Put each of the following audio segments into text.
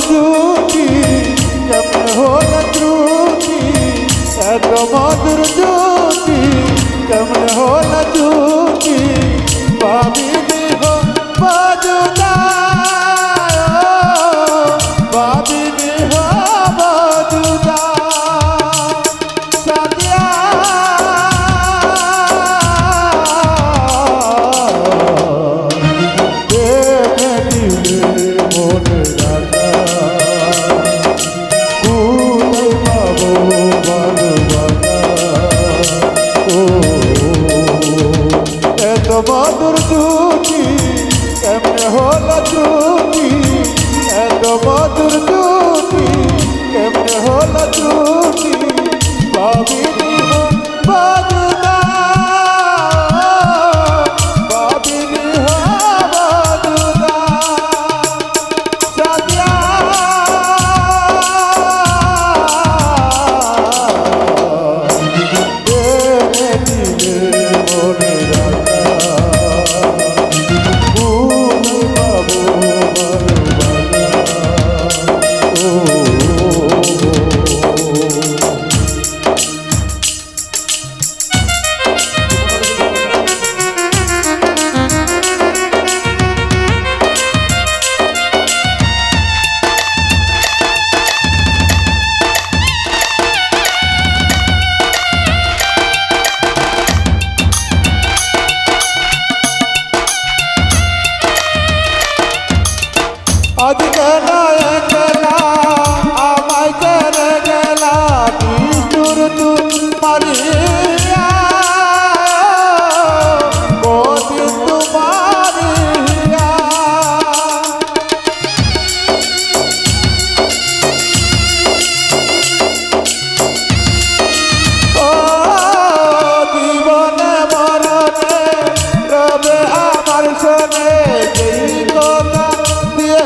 জুটি কেমনে হলো ত্রুটি, এত মধুর জুটি কেমনে হলো জুটি, ভাবিনি হো বাজুদা, ভাবিনি হো বাজুদা। সাদিয়া মধুর জুটি কেমনে হলো জুটি, এত মধুর জুটি কেমনে হলো জুটি, ভাবিনি হো বাজুদা, ভাবিনি হো বাজুদা। সাদিয়া আজ গেলা একলা আমায় করে গেলা নিষ্ঠুর মারিয়া, কদিন তোমারিয়া। ও জীবনে মরণে রবে আমার শোনে যেই কথা দিয়ে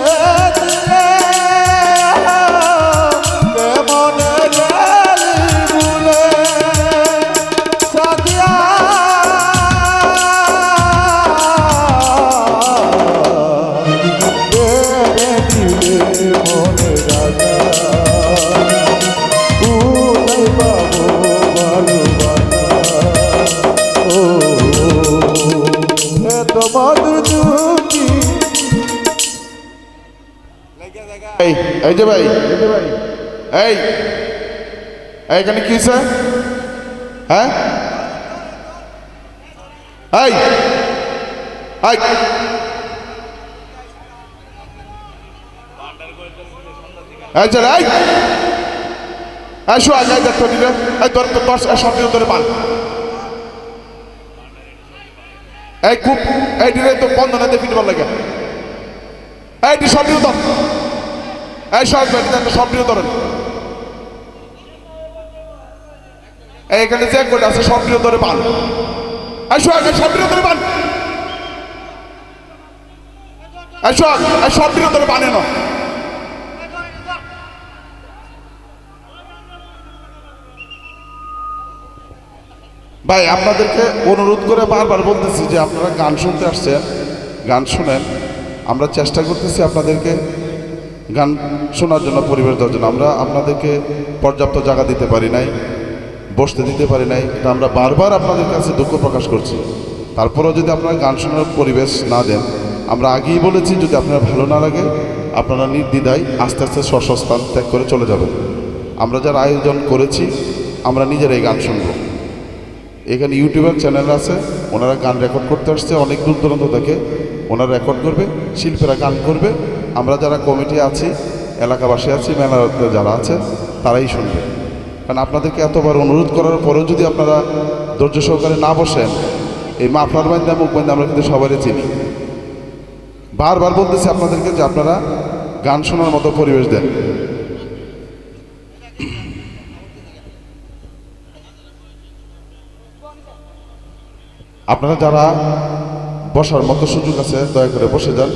এই যে ভাই, এই এখানে কি স্যার? হ্যাঁ এই এই এই চল এই আসো আজ দেখতে দিলে এই তোর তো 10 সব দিন ধরে পান এই খুব এই দিলে তো বন্ধ না দেখি ভালো লাগে এই দি সব দিন তো এই সব সব দিন ধরেন এইখানে যে কোটা আছে সব দিন ধরে পান আসো আগে সব দিন ধরে পান আসো সব দিন ধরে পানে না ভাই আপনাদেরকে অনুরোধ করে বারবার বলতেছি যে আপনারা গান শুনতে আসছেন, গান শুনেন। আমরা চেষ্টা করতেছি আপনাদেরকে গান শোনার জন্য, পরিবেশ দেওয়ার জন্য। আমরা আপনাদেরকে পর্যাপ্ত জায়গা দিতে পারি নাই, বসতে দিতে পারি নাই, এটা আমরা বারবার আপনাদের কাছে দুঃখ প্রকাশ করছি। তারপরেও যদি আপনারা গান শোনার পরিবেশ না দেন, আমরা আগেই বলেছি যদি আপনার ভালো না লাগে আপনারা নির্দ্বিধায় আস্তে আস্তে স্বস্থান ত্যাগ করে চলে যাবেন। আমরা যারা আয়োজন করেছি আমরা নিজেরাই গান শুনবো। এখানে ইউটিউবের চ্যানেল আছে, ওনারা গান রেকর্ড করতে আসছে অনেক দূর দূরান্ত থেকে, ওনারা রেকর্ড করবে, শিল্পীরা গান করবে। আমরা যারা কমিটি আছি, এলাকাবাসী আছি, মেলাতে যারা আছে তারাই শুনবে। কারণ আপনাদেরকে এতবার অনুরোধ করার পরেও যদি আপনারা ধৈর্য সহকারে না বসেন, এই মাফলার বান্ধা মুখ বান্ধা আমরা কিন্তু সবারই চিনি। বারবার বলতেছি আপনাদেরকে যে আপনারা গান শোনার মতো পরিবেশ দেন। আপনারা যারা বসার মতো সুযোগ আছে দয়া করে বসে যান।